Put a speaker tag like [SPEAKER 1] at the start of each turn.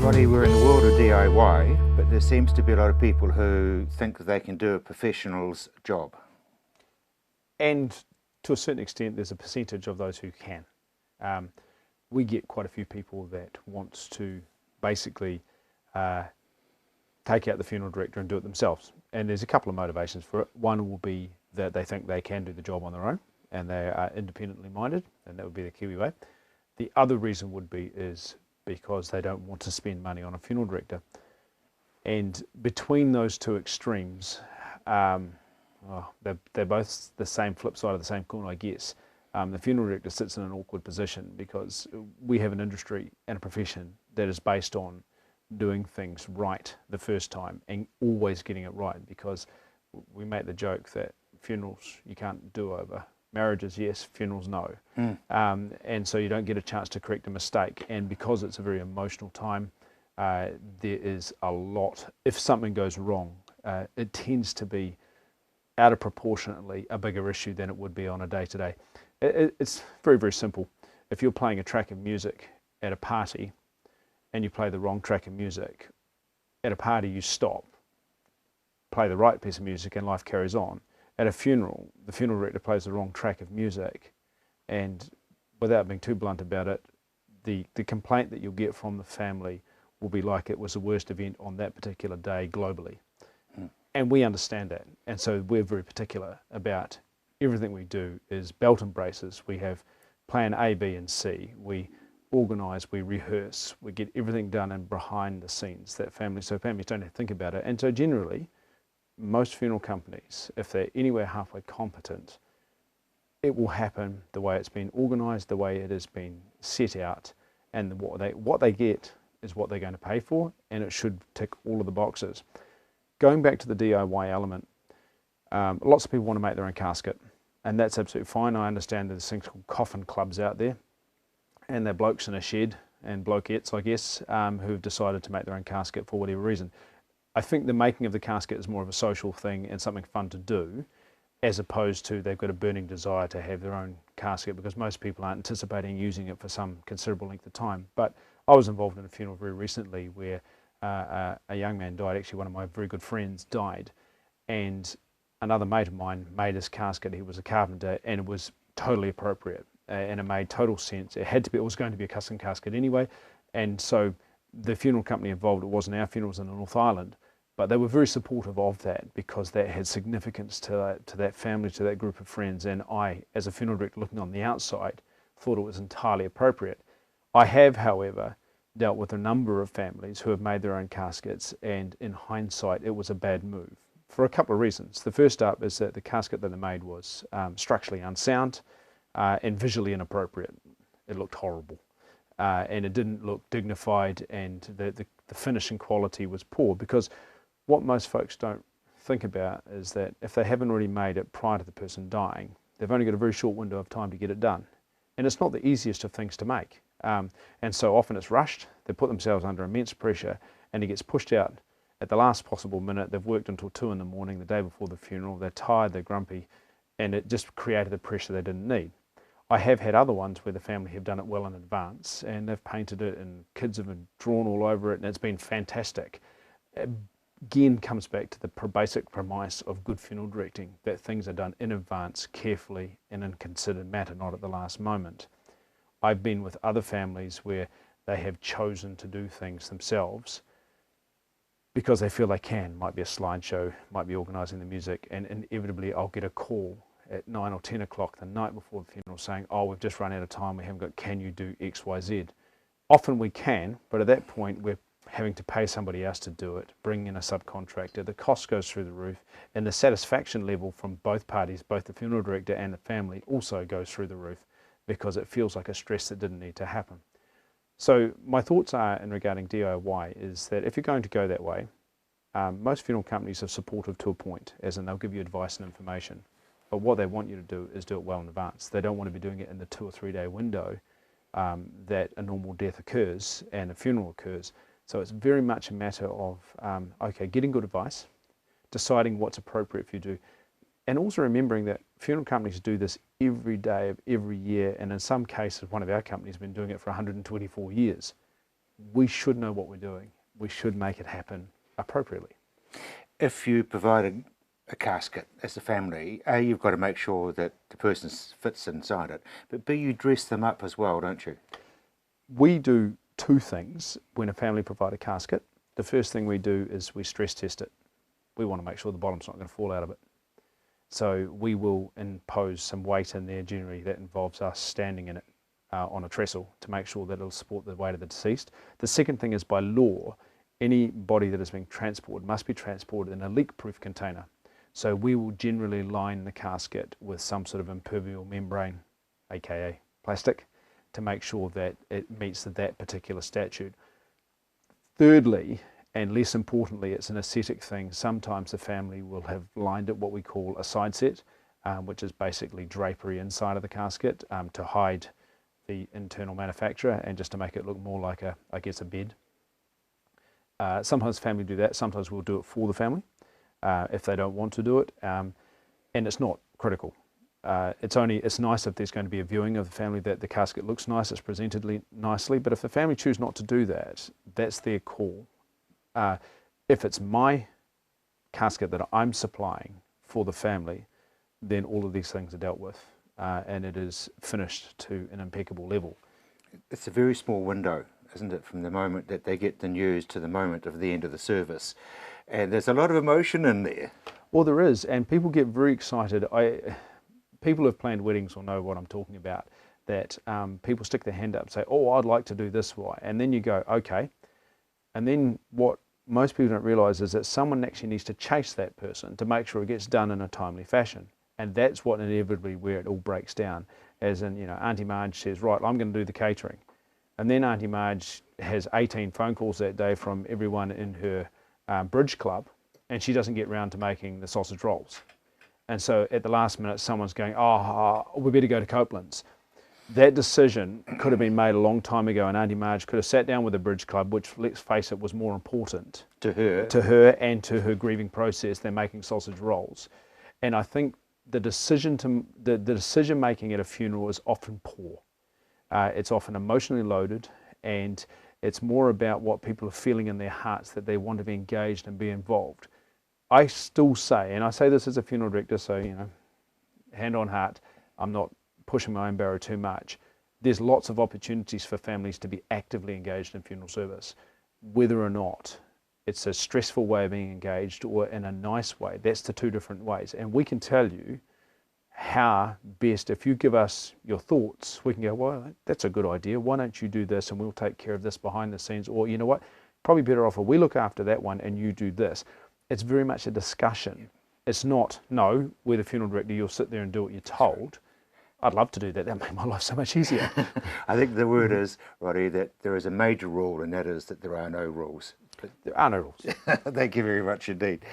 [SPEAKER 1] Roddy, we're in the world of DIY, but there seems to be a lot of people who think that they can do a professional's job.
[SPEAKER 2] And to a certain extent, there's a percentage of those who can. We get quite a few people that wants to basically take out the funeral director and do it themselves. And there's a couple of motivations for it. One will be that they think they can do the job on their own and they are independently minded, and that would be the Kiwi way. The other reason would be is because they don't want to spend money on a funeral director. And between those two extremes, they're both the same flip side of the same coin, I guess. The funeral director sits in an awkward position because we have an industry and a profession that is based on doing things right the first time and always getting it right, because we make the joke that funerals you can't do over. Marriages, yes. Funerals, no. And so you don't get a chance to correct a mistake. And because it's a very emotional time, there is a lot. If something goes wrong, it tends to be out of proportionately a bigger issue than it would be on a day-to-day. It's very, very simple. If you're playing a track of music at a party and you play the wrong track of music, at a party you stop, play the right piece of music, and life carries on. At a funeral, the funeral director plays the wrong track of music, and without being too blunt about it, the complaint that you'll get from the family will be like it was the worst event on that particular day globally. And we understand that, and so we're very particular about everything we do is belt and braces. We have plan A, B and C. We organise, we rehearse, we get everything done and behind the scenes so families don't have to think about it. And so generally, most funeral companies, if they're anywhere halfway competent, it will happen the way it's been organised, the way it has been set out, and what they get is what they're going to pay for, and it should tick all of the boxes. Going back to the DIY element, lots of people want to make their own casket, and that's absolutely fine. I understand there's things called coffin clubs out there, and they're blokes in a shed, and blokettes, I guess, who've decided to make their own casket for whatever reason. I think the making of the casket is more of a social thing and something fun to do, as opposed to they've got a burning desire to have their own casket, because most people aren't anticipating using it for some considerable length of time. But I was involved in a funeral very recently where a young man died. Actually, one of my very good friends died, and another mate of mine made his casket. He was a carpenter, and it was totally appropriate, and it made total sense. It was going to be a custom casket anyway, and so the funeral company involved, it wasn't our funerals in the North Island, but they were very supportive of that because that had significance to that family, to that group of friends. And I, as a funeral director looking on the outside, thought it was entirely appropriate. I have, however, dealt with a number of families who have made their own caskets, and in hindsight, it was a bad move for a couple of reasons. The first up is that the casket that they made was structurally unsound and visually inappropriate. It looked horrible. And it didn't look dignified, and the finishing quality was poor, because what most folks don't think about is that if they haven't already made it prior to the person dying, they've only got a very short window of time to get it done. And it's not the easiest of things to make. And so often it's rushed, they put themselves under immense pressure, and it gets pushed out at the last possible minute. They've worked until 2 in the morning, the day before the funeral, they're tired, they're grumpy, and it just created the pressure they didn't need. I have had other ones where the family have done it well in advance, and they've painted it, and kids have been drawn all over it, and it's been fantastic. Again, comes back to the basic premise of good funeral directing, that things are done in advance, carefully, and in considered matter, not at the last moment. I've been with other families where they have chosen to do things themselves because they feel they can. Might be a slideshow, might be organising the music, and inevitably I'll get a call at 9 or 10 o'clock the night before the funeral saying, oh, we've just run out of time, we haven't got, can you do X, Y, Z? Often we can, but at that point we're having to pay somebody else to do it, bring in a subcontractor, the cost goes through the roof, and the satisfaction level from both parties, both the funeral director and the family, also goes through the roof, because it feels like a stress that didn't need to happen. So my thoughts are in regarding DIY is that if you're going to go that way, most funeral companies are supportive to a point, as in they'll give you advice and information, but what they want you to do is do it well in advance. They don't want to be doing it in the 2 or 3 day window that a normal death occurs and a funeral occurs. So it's very much a matter of, okay, getting good advice, deciding what's appropriate for you to do. And also remembering that funeral companies do this every day of every year, and in some cases, one of our companies has been doing it for 124 years. We should know what we're doing. We should make it happen appropriately.
[SPEAKER 1] If you provide a casket as a family, A, you've got to make sure that the person fits inside it, but B, you dress them up as well, don't you?
[SPEAKER 2] We do two things when a family provide a casket. The first thing we do is we stress test it. We want to make sure the bottom's not going to fall out of it. So we will impose some weight in there. Generally that involves us standing in it on a trestle to make sure that it'll support the weight of the deceased. The second thing is, by law, any body that is being transported must be transported in a leak-proof container. So we will generally line the casket with some sort of impermeable membrane, aka plastic, to make sure that it meets that particular statute. Thirdly, and less importantly, it's an aesthetic thing. Sometimes the family will have lined it what we call a side set, which is basically drapery inside of the casket to hide the internal manufacturer and just to make it look more like a bed. Sometimes family do that. Sometimes we'll do it for the family if they don't want to do it, and it's not critical. It's nice if there's going to be a viewing of the family that the casket looks nice, it's presented nicely. But if the family choose not to do that, that's their call. If it's my casket that I'm supplying for the family, then all of these things are dealt with, and it is finished to an impeccable level.
[SPEAKER 1] It's a very small window, isn't it, from the moment that they get the news to the moment of the end of the service. And there's a lot of emotion in there.
[SPEAKER 2] Well, there is, and people get very excited. People who have planned weddings will know what I'm talking about, that people stick their hand up and say, oh, I'd like to do this, why? And then you go, okay. And then what most people don't realise is that someone actually needs to chase that person to make sure it gets done in a timely fashion. And that's what inevitably where it all breaks down. As in, Auntie Marge says, right, I'm going to do the catering. And then Auntie Marge has 18 phone calls that day from everyone in her bridge club, and she doesn't get round to making the sausage rolls. And so at the last minute, someone's going, we better go to Copeland's. That decision could have been made a long time ago, and Auntie Marge could have sat down with the bridge club, which, let's face it, was more important
[SPEAKER 1] to her
[SPEAKER 2] and to her grieving process than making sausage rolls. And I think the decision making at a funeral is often poor. It's often emotionally loaded, and it's more about what people are feeling in their hearts, that they want to be engaged and be involved. I still say, and I say this as a funeral director, so hand on heart, I'm not pushing my own barrow too much. There's lots of opportunities for families to be actively engaged in funeral service, whether or not it's a stressful way of being engaged or in a nice way. That's the two different ways. And we can tell you how best, if you give us your thoughts, we can go, well, that's a good idea. Why don't you do this and we'll take care of this behind the scenes? Or you know what, probably better off if we look after that one and you do this. It's very much a discussion. It's not, no, we're the funeral director, you'll sit there and do what you're told. I'd love to do that. That made my life so much easier.
[SPEAKER 1] I think the word is, Roddy, that there is a major rule, and that is that there are no rules.
[SPEAKER 2] There are no rules.
[SPEAKER 1] Thank you very much indeed.